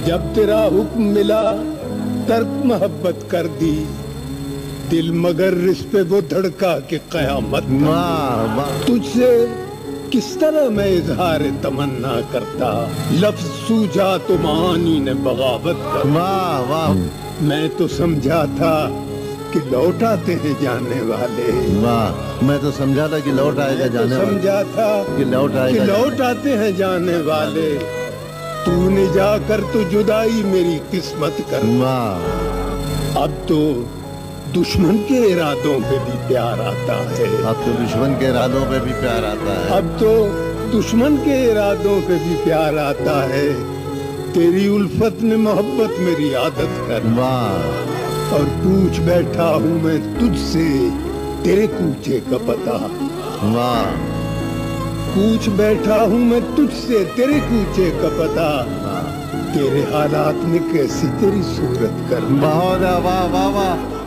جب تیرا حکم ملا ترک محبت کر دی، دل مگر اس پہ وہ دھڑکا کہ قیامت۔ تجھ سے کس طرح میں اظہار تمنا کرتا، لفظ سوجا تو معانی نے بغاوت کر۔ میں تو سمجھا تھا کہ لوٹ آتے ہیں جانے والے، میں تو سمجھا تھا کہ لوٹ آئے گا جانے والے، سمجھا تھا کہ لوٹ آتے ہیں جانے والے۔ تو نے جا کر تو جدائی میری قسمت کر۔ اب تو دشمن کے ارادوں پہ بھی پیار آتا ہے، اب تو دشمن کے ارادوں پہ بھی پیار آتا ہے، اب تو دشمن کے ارادوں پہ بھی پیار آتا ہے۔ تیری الفت نے محبت میری عادت کر، اور پوچھ بیٹھا ہوں میں تجھ سے تیرے کوچے کا پتہ۔ پوچھ بیٹھا ہوں میں تجھ سے تیرے کوچے کا پتہ، تیرے حالات میں کیسی تیری صورت کر۔ واہ واہ واہ واہ۔